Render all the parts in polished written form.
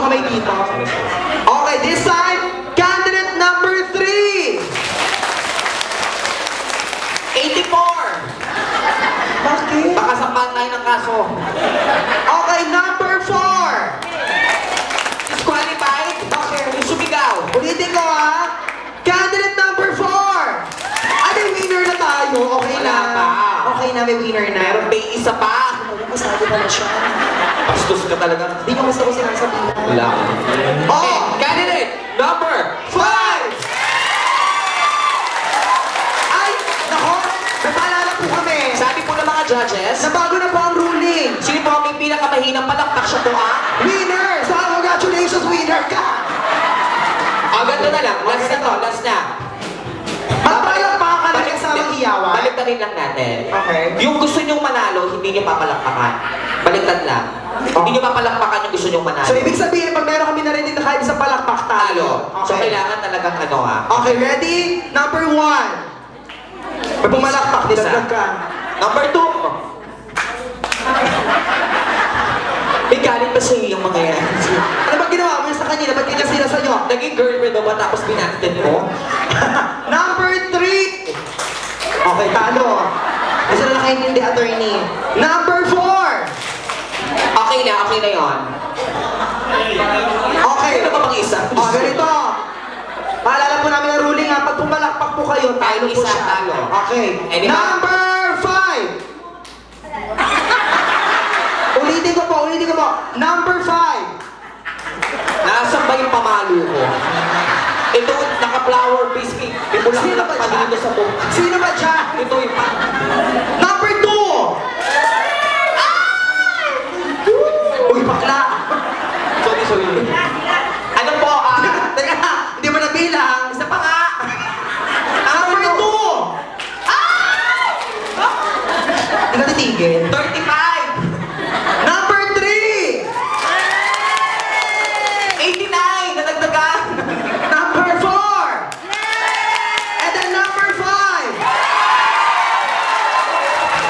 kamay dito. Okay, this time, candidate number 3. 84! Bakit? Baka sampahan tayo ng kaso. Okay, number 4. Disqualified? Bakit? Yung sumigaw. Ulitin ko ha. Candidate number 4. Ah, may winner na tayo. Okay Wala na. pa. Okay na, may winner na. Meron may isa pa. Masabi pala siya. Bastos ka talaga. Hindi ko gusto ko sinasabihin. Wala. Oh! Okay, candidate number 5! Ay! Nako! Napaalala po kami. Sabi po ng mga judges, Nabago na po ang ruling. sino po ang may pinakamahinang palakpak siya po ah? Winner! So, congratulations, winner ka! Ganito na lang. Last na to, last na. Magpalakpakan na kasamang hiyawan. Baliktarin lang natin. Okay. Yung gusto nyong manalo, hindi nyo papalakpakan. Baliktad lang. Hindi nyo papalakpakan yung gusto nyong manalo. So, ibig sabihin, pag meron kami narinig na kahit isang palakpak talo. So, kailangan talagang ano ah. Okay, ready? Number 1. Pag pumalakpak, nilaglag ka. Number 2. May galit ba sa'yo yung mga yan? Ano ba ginawa mo sa kanila? Ba't ganyan sila sa'yo? Naging girlfriend mo ba tapos binasted mo? Number 3. Okay, talo. Gusto na nakaintindi, attorney. Number 4. Okay na yon. Okay. Ano ba pang isa? O, ganito. Paalala po namin ang ruling ha. Pag pumalakpak po kayo, talo po Isa, siya. talo. Okay. Anyhow. Number 5. Ulitin ko po. Number 5. Nasaan ba yung pamalo ko? Ito, naka-flower base cake. May Sino ba bulaklak pa dyan? dito sa buhok. Sino ba dyan? Ito yung pa. Number 2. Uy, bakla. Sorry. Ano po? Teka, hindi mo nabilang. Isa pa nga. Number 2. Hindi ka titigil. 35! Number 3. 89! Nadagdagan! Number 4. And then number 5.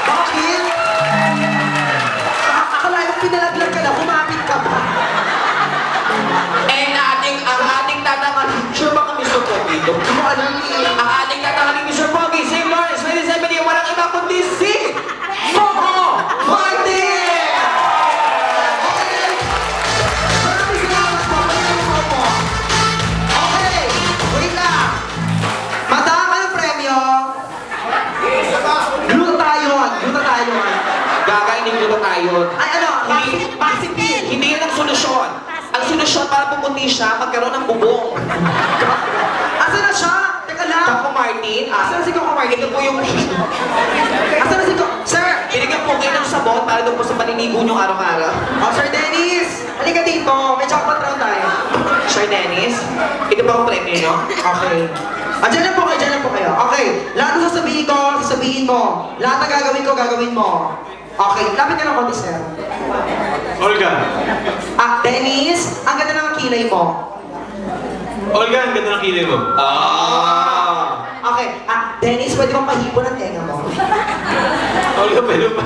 Bakit? Akala yung pinalaglag ka na, kumapit ka pa. Ang ating tatanganin, sure ba kami Mr. Pogi? Hindi mo alam eh. Ang ating tatanganin Mr. Pogi, St. Lawrence, 27, walang iba kundi si Momo Martin! Okay. Maraming salamat po. Maraming po po. Okay. Wait lang. Mataas ka ng premyo. Luto tayo. Gagainin ko na tayo. Ay ano? Maxi pin. Hindi yan ang solusyon. Ang solusyon para pumuti siya, magkaroon ng bubong. Asan na siya? Teka lang. Kako Martin, Asan na si Coco Martin? ito po yung... Asan na si Coco? Sir! Binigyan po kayo ng sabon para doon po sa paninigo niyong araw-araw. Oh, Sir Dennis! Halika dito. May chocolate round tayo. Sir Dennis, ito po ang premyo niyo. Okay. Diyan lang po kayo. Okay. Lahat ng sasabihin mo. Lahat na gagawin mo. Okay. Lapit ka ng konti, sir. Olga. Dennis, ang ganda ng kilay mo. Olga, ang ganda ng kilay mo. Okay. Dennis, pwede bang pahipo ng tenga mo? Olga, pwede ba?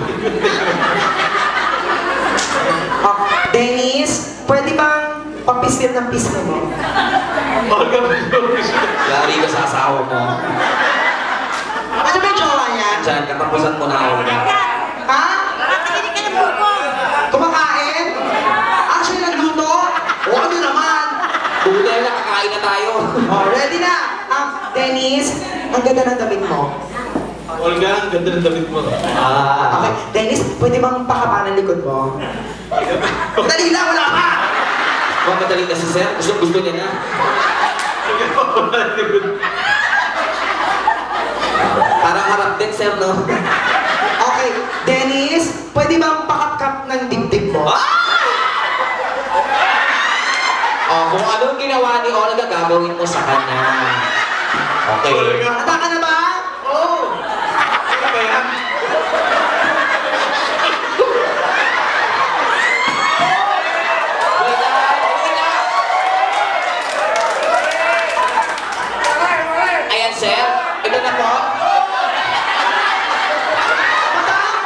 Dennis, pwede bang papistil ng pistil mo? Olga, pwede ba? Yari ka sa asawa mo. Ano ba yung jowa niya? Diyan, katapusan mo na ako. Ha? Kumakain? Siya nagluto? O ano naman? Buday na, kakain na tayo. Oh, ready na! Dennis, ang ganda ng damit mo. Olga, ang ganda ng damit mo. Okay, Dennis, pwede bang pakapa ng likod mo? Dali lang, wala pa! Huwag madali na si Sir, gusto niya na. Parang harap din, Sir, no? Okay, Dennis, pwede bang pakapkap ng dibdib mo? Kung anong ginawa ni Olga, gagawin mo sa kanya. Okay. Handa ka na ba? Oo! Ano ba yan? Wait lang. Ayan, Sir. Ito na po.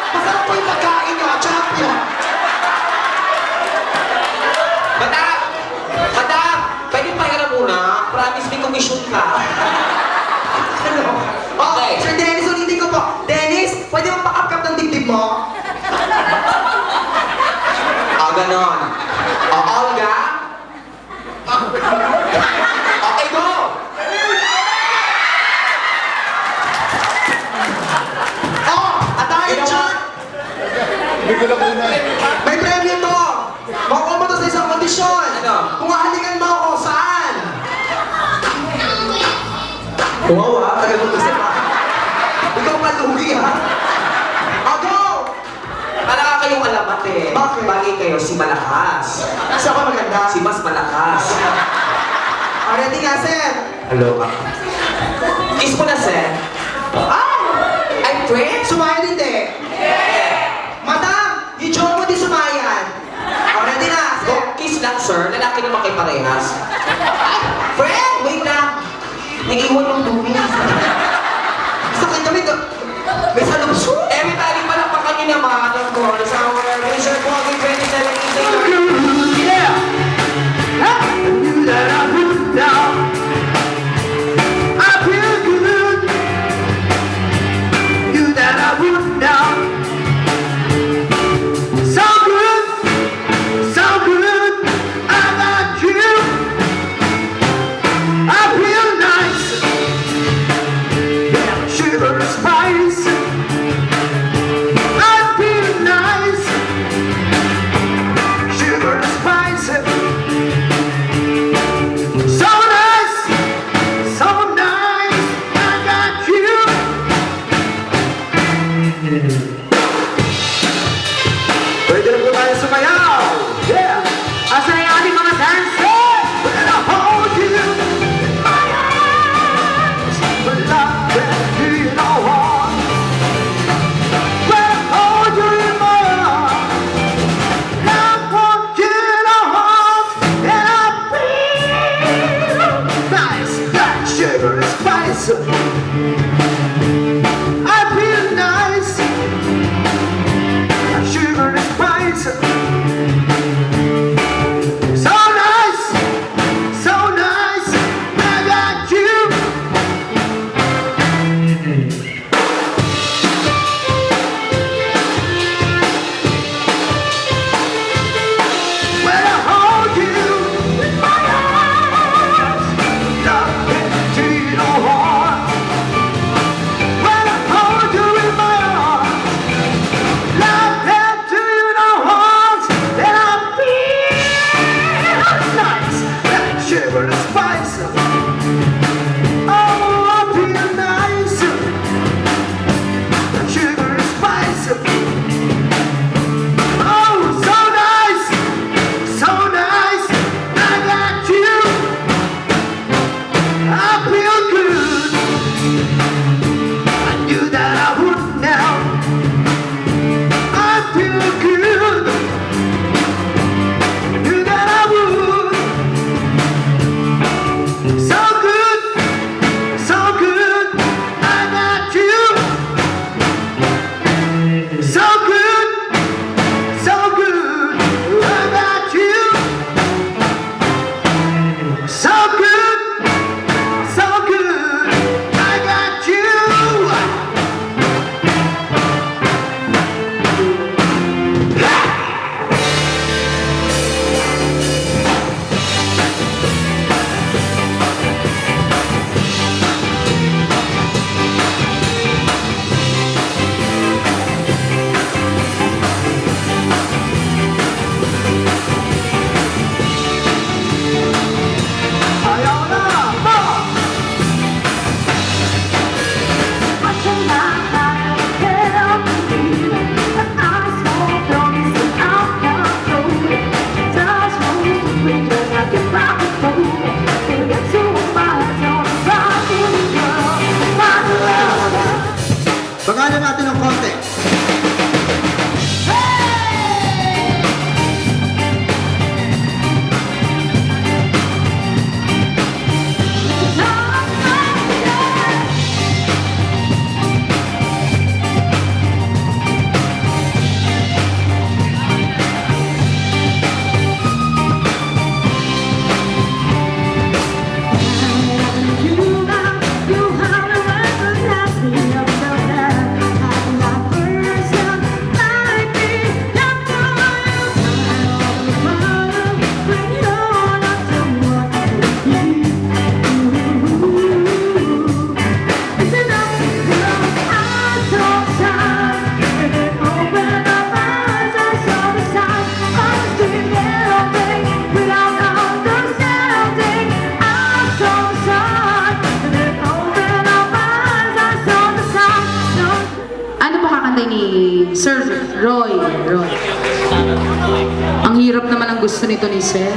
Masarap po yung pagkain nyo, champion! Bata! kondisyon ka. Ano? Okay. Sir Dennis, ulitin ko po. Dennis, pwede mo pa-up-up ng dibdib mo? Ganon. Olga? Okay, go! At dahil Ginawa. dyan, may premyo to. Makuha mo to sa isang kondisyon. Ano? Kung hahalikan mo ako, saan? Wow, ha? Tagal mo isip, ha? Ikaw palugi, ha? Go! Para ka kayong alamat eh. Bakit? Bagay kayo si Malakas. Saan ka maganda? Si Mas Malakas. Ready nga, sir? Hello ka. Kiss mo na, sir. Ay, friend? Sumayan hindi. Madam, yung joke mo di sumayan. Ready na, sir? Go, kiss lang, sir. Lalaki naman kayo parehas. Ay, friend! Wait lang. Nag-iwan yung dumi. Sakit kami to. May salubso. Everybody, palakpakan niyo naman ang call sa our Mr. Pogi 27 Yeah! I knew that I would down. I feel good. Knew that I would down. So good, so good. I got you. I feel nice. Roy. Ang hirap naman ang gusto nito ni Sir.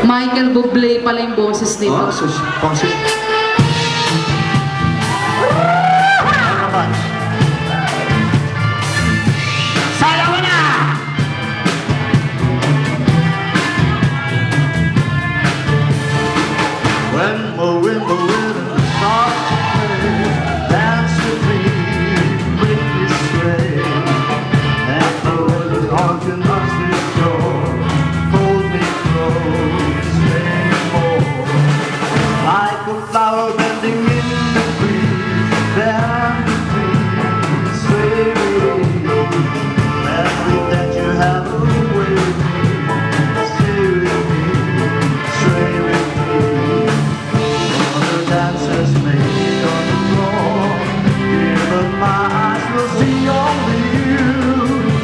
Michael Bublé pala yung boses nito. Oh, sus, pangsi. Sayaw mo na! When the rhythm starts to play, dance with me, make me sway. And the rhythm haunting us is sure. Hold me close, sway more. Like a flower bending in the breeze, bend the breeze, sway with me. Every that you have a way with me, stay with me, sway with me. All the dancers made on the floor, here but my eyes will see only you.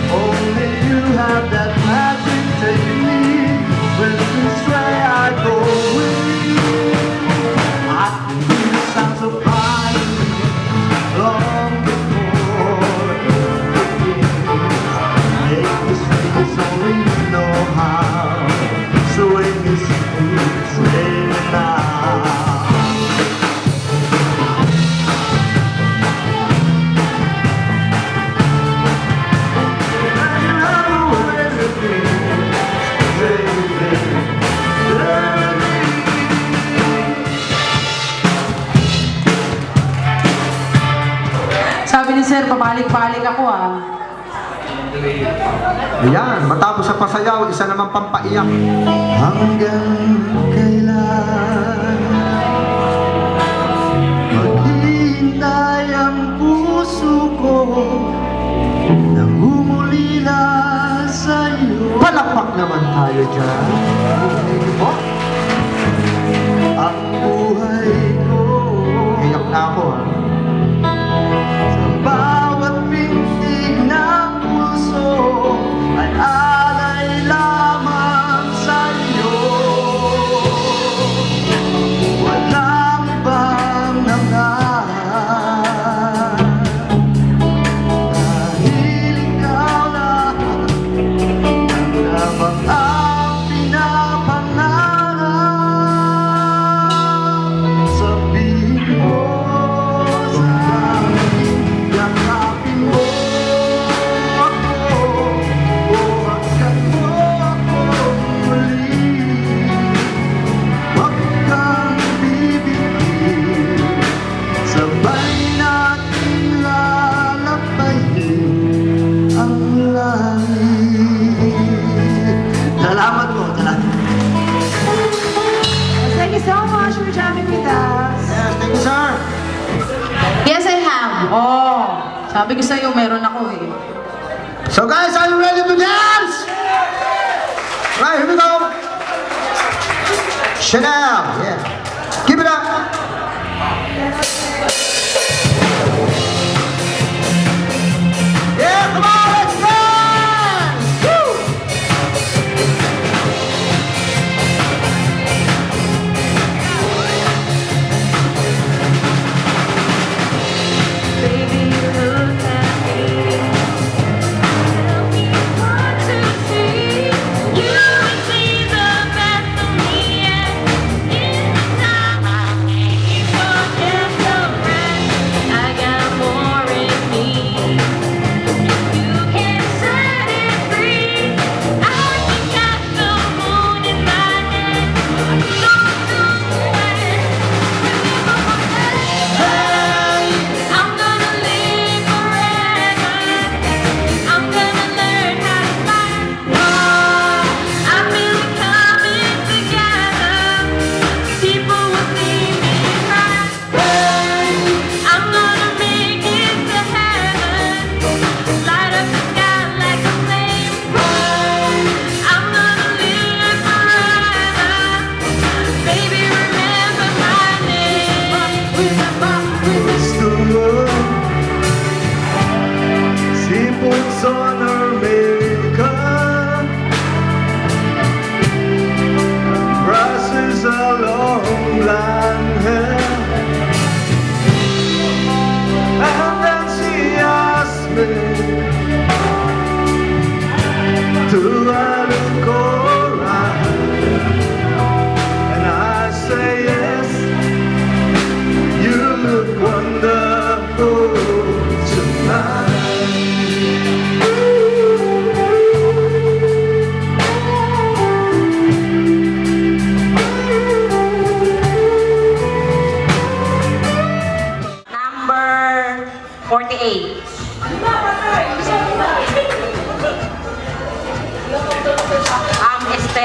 Only you have that magic, take me with this way I go with you. I can hear the sounds of fire long before it begins. Make me swing, only you know how. Sway me, sway me now. Sabi ni Sir, pabalik-balik ako ah. Ayan, matapos sa pasayaw, isa naman pampaiyak. Hanggang kailan maghihintay ang puso ko nang humulila sa'yo. Palakpak naman tayo dyan. Oh. Ang buhay ko. Iyak na ako ah. Sa bawat pintig ng puso ay alay lamang sa'yo. Walang ibang nangahan. Dahil ikaw lang ang lamang ang pinapangarap. Sabihin mo sa akin, yakapin mo ako, o hagkan mo ako muli. Huwag kang bibigil, sabay natin lalabayin ang langit. Salamat po, salamat. Thank you so much for jamming with us. Yes, thank you, sir. Yes, I have. Oh, sabi ko sa'yo, meron ako eh. So guys, are you ready to dance? Right, here we go. Chanel, yeah. Keep it up. Yeah, come on, let's dance! Woo! Baby, look at me. Tell me what to see. You see the best of me, and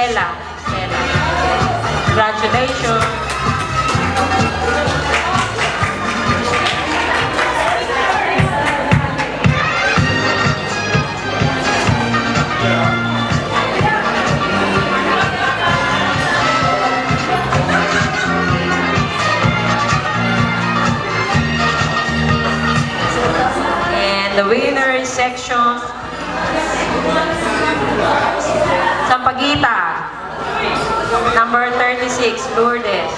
Stella. Stella. Congratulations. And the winner section, Sampaguita, number 36, Lourdes.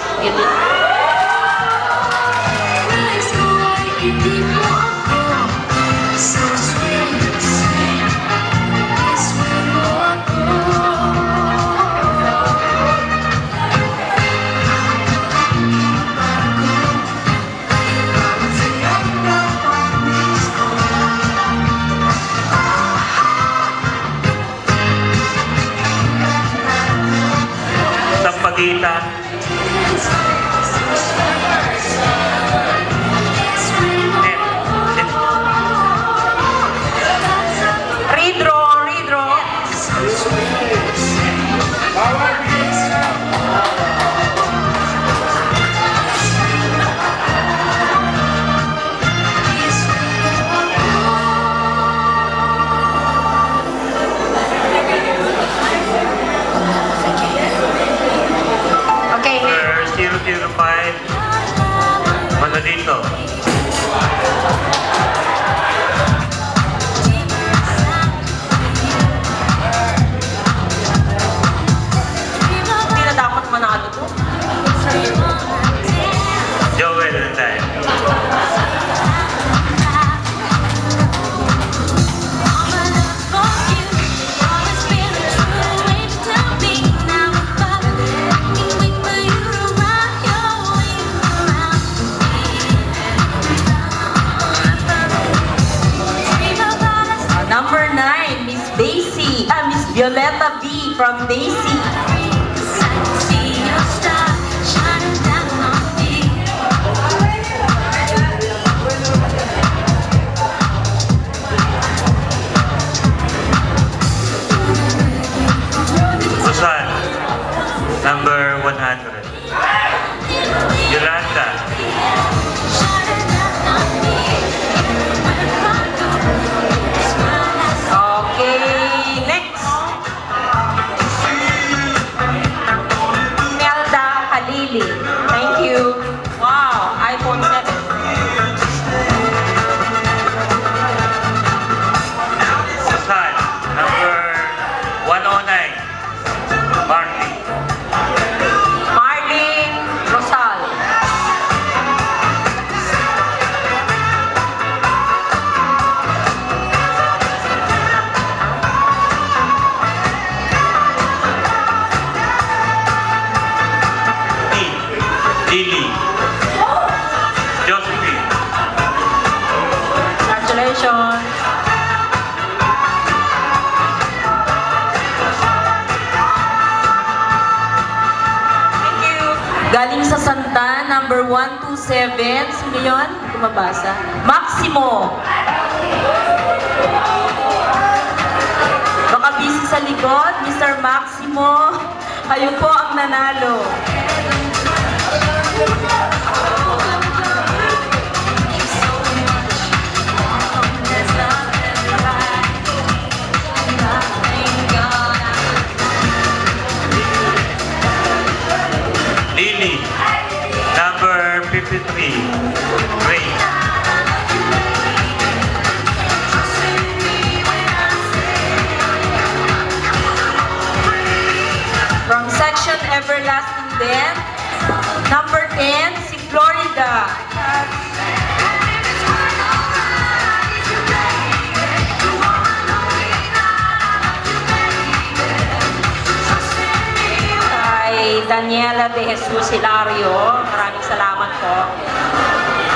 Sampaguita. Ridro. Okay. Number 005. Manolito. Hindi na dapat manalo to. Joel Landay. Number 9, Miss Daisy. Miss Violeta B. from Daisy. Susan. Number 100. Yolanda. Okay, next. Melda Halili. Thank you. Wow, iPhone 7. Susan. Number 109. Marty. Marlene Rosal. Lily. Josephine. Congratulations. Thank you. Galing sa Santa, number 127. Sino yun? Hindi ko mabasa. Maximo. Baka busy sa likod, Mr. Maximo. Kayo po ang nanalo. Lily. Number 53. Ray. From section Everlasting Dance, number 10, si Florida. Kay Daniela de Jesus Hilario, maraming salamat po.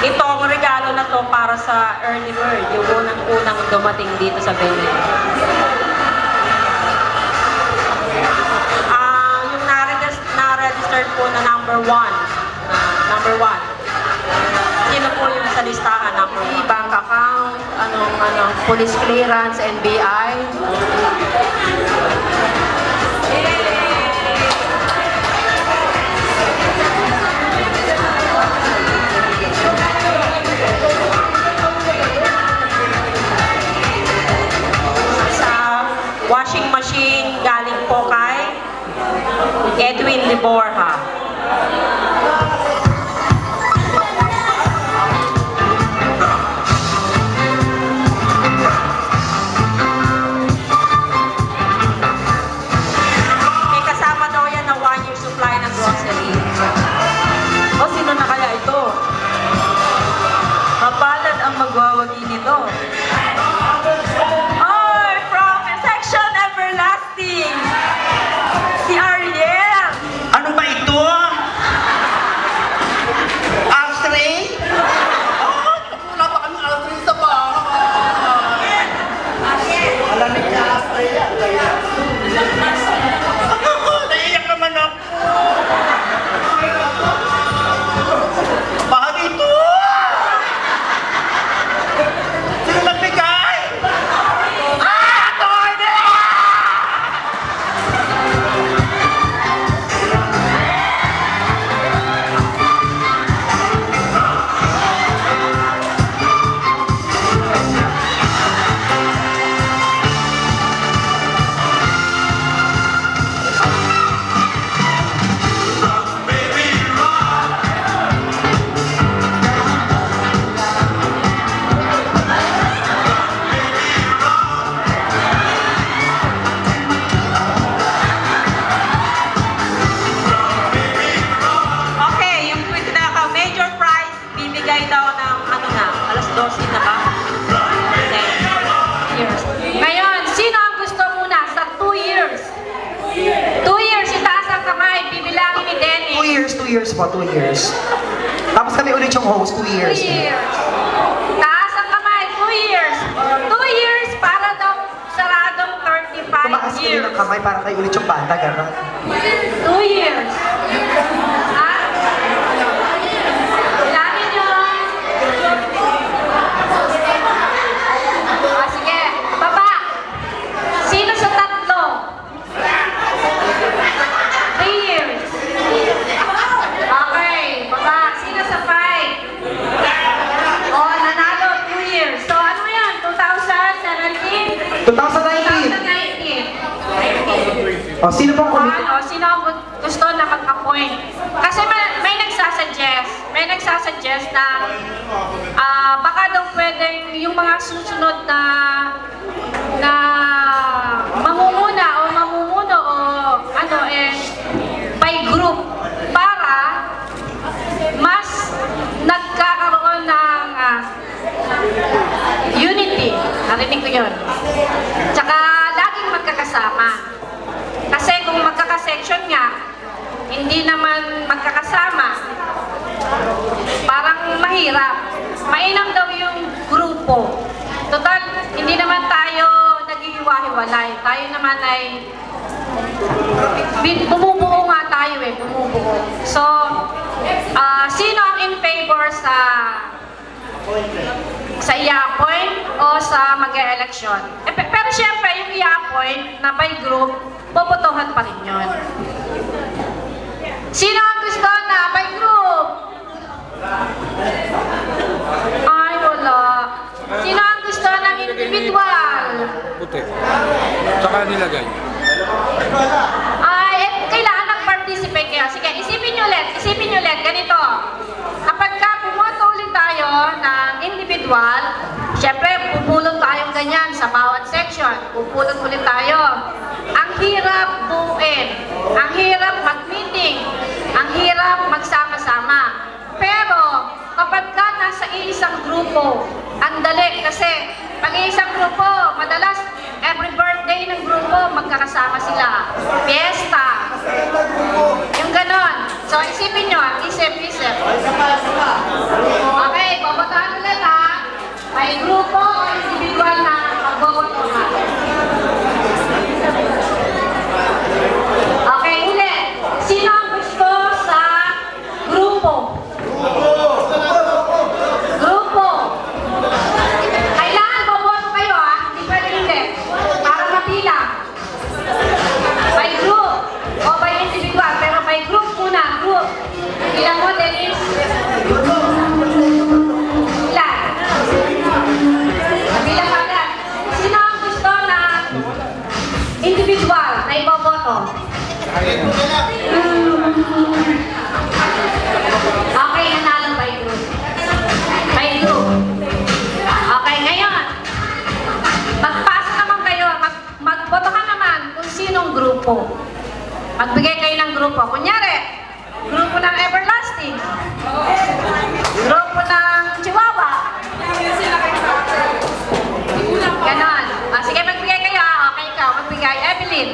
Ito ang regalo na to para sa early bird, yung unang-unang dumating dito sa venue. Yung na-register po na number 1. Sino po yung sa listahan? Number 1. Bank account, police clearance, NBI. Edwin galing po kay Edwin de Borja. May kasama daw yan na 1-year supply ng grocery. O, sino na kaya ito? Mapalad ang magwawagi nito. Oh, from Section Everlasting! Si Ariel! Ano ba ito? Astray? Oh, wala pa kami astray sa bahay. Alamig na astray yan. Naiiyak naman ako. Mahal ito! Sino nagbigay? Ah! Toy! Okay, yung tweet na ka, major prize, bibigay daw ng ano na, alas 12 na ba? Years. Ngayon, sino ang gusto muna sa 2 years? 2 years, itaas ang kamay, bibilangin ni Denny. 2 years po, 2 years. Tapos kami ulit yung host, 2 years. 2 years. Taas ang kamay, 2 years. 2 years para daw saradong 35 Tumaas kayo years. ng kamay para kayo ulit yung bata, gano'n. 2 years. Ha? Bilangin nyo. Ah, sige. Baba. Sino sa tatlo? 3 years. Okay. Baba. Sino sa 5? Oh, nanalo. 2 years. So, ano yan? 2017? 2019. 2019. O, sino pong committee? Ano, sino ang gusto na mag-appoint? Kasi may nagsasuggest na baka daw pwedeng yung mga susunod na mamumuna o mamumuno o ano by group para mas nagkakaroon ng unity. Narinig ko yun. Tsaka laging magkakasama. Kasi kung magkakasection nga, hindi naman magkakasama, parang mahirap. Mainam daw yung grupo. Total, hindi naman tayo naghihiwa-hiwalay. Tayo naman ay bumubuo nga tayo bumubuo. So, sino ang in favor sa i-appoint o sa mag-e-election? Pero syempre, yung i-appoint na by group, bobotohan pa rin yun. Sino ang gusto na by group? Ay, wala. Sino ang gusto ng individual? Puti. Tsaka nilagay. Ay, kailangan nag-participate kayo. Sige, isipin nyo ulit, ganito. Kapag ka pumoto ulit tayo ng individual, syempre, pupulot tayong ganyan sa bawat section. Pupulot ulit tayo. Ang hirap buuin. Ang hirap mag-meeting. Ang hirap magsama-sama. Pero, kapag ka nasa iisang grupo, ang dali kasi pag iisang grupo, madalas every birthday ng grupo, magkakasama sila. Fiesta. Yung ganon. So, isipin nyo, isip. Okay, bobotahan ulit ha. May grupo o individual na magbobotohan. Okay, ulit. Sino ang gusto sa grupo? Grupo. Kailangan boboto kayo ha. Hindi pwede hindi. Para mapila. By group. boto. Okay, nanalo by group. By group. Okay, ngayon. Magpasa naman kayo. Magboto ka naman kung sinong grupo. Magbigay kayo ng grupo. Kunyari, grupo ng Everlasting. Grupo ng Chihuahua. Ganon. Sige, magbigay kayo. Okay, ikaw. Magbigay. Evelyn.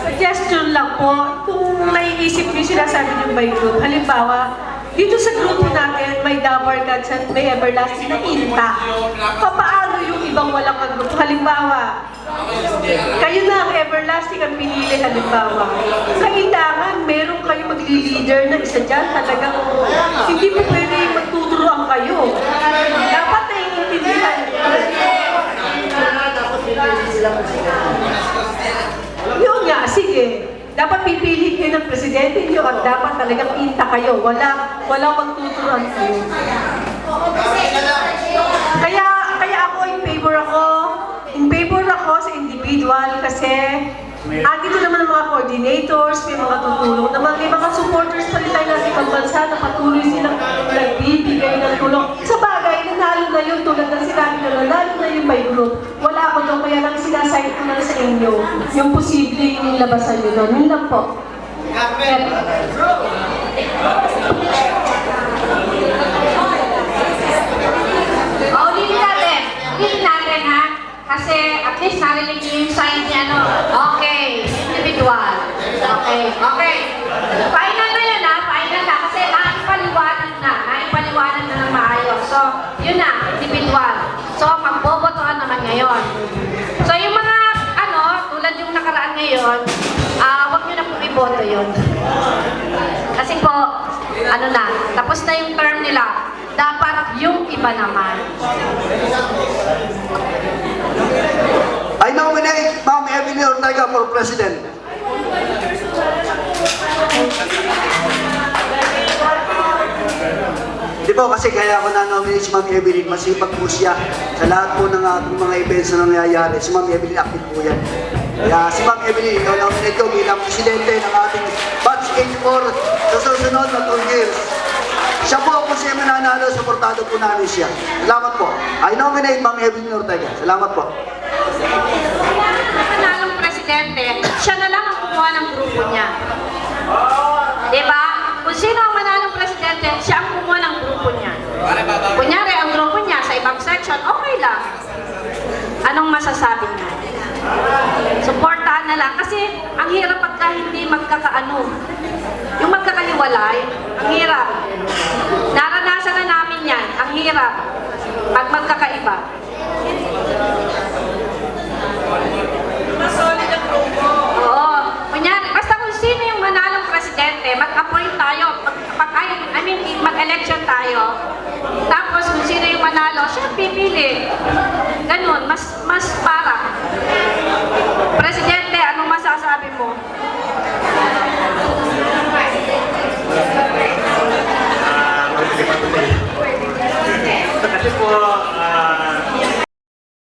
Suggestion lang po, kung naiisip niyo sinasabi niyo by group, halimbawa, dito sa grupo natin, may Dabar Gods at may Everlasting na Inta. Papaano yung ibang walang grupo? Halimbawa, kayo na ang Everlasting ang pinili, halimbawa. Kailangan meron kayo magli-leader na isa dyan, talagang hindi po pwede magtuturuan kayo. Dapat naiintindihan. Yun nga, sige. Dapat pipili kayo ng presidente niyo at dapat talagang inta kayo. Wala magtuturuan kayo. Kaya ako in favor ako sa individual kasi dito naman ang mga coordinators, may mga tutulong naman, may mga supporters pa rin tayo ng ibang bansa na patuloy silang nagbibigay ng tulong. Sa bagay, nanalo na yun tulad ng sinabi na nanalo na yun by group. Wala ako doon, kaya lang sinasayad ko lang sa inyo yung posibleng labasan nyo doon. Yun lang po. Ulitin natin ha. Kasi at least narinig niyo yung sign niya, no? Okay, individual. Okay. Final na yun ha, final na. Kasi naipaliwanag na ng maayos. So, yun na, individual. So, magbobotohan naman ngayon. So, yung mga, tulad yung nakaraan ngayon, wag nyo na pong iboto yun. Kasi po, tapos na yung term nila. Dapat yung iba naman. I nominate Ma'am Evelyn Ortega for President. Di po kasi kaya ako na-nominate si Ma'am Evelyn, masipag po siya sa lahat po ng ating mga events na nangyayari. Si Ma'am Evelyn, active po yan. Kaya si Ma'am Evelyn, nominate ko bilang presidente ng ating batch 84 sa susunod na 2 years. Siya po kung siya mananalo, suportado po namin siya. Salamat po. I nominate Ma'am Evelyn Ortega. Salamat po. Manalong presidente, siya na lang ang kumuha ng grupo niya. Diba? Kung sino ang manalong presidente, siya ang kumuha ng grupo niya. Kunyari, ang grupo niya sa ibang section, okay lang. Anong masasabi niya? Supportahan na lang. Kasi ang hirap pagka hindi magkakaano. Yung magkakahiwalay, ang hirap. Naranasan na namin yan. Ang hirap. Pag magkakaiba. Oo. Kunyari, basta kung sino yung manalong presidente, mag-appoint tayo, mag-election tayo. Tapos kung sino yung manalo, siya pipili. Ganun, mas para. Presidente, anong masasabi mo? Kasi po,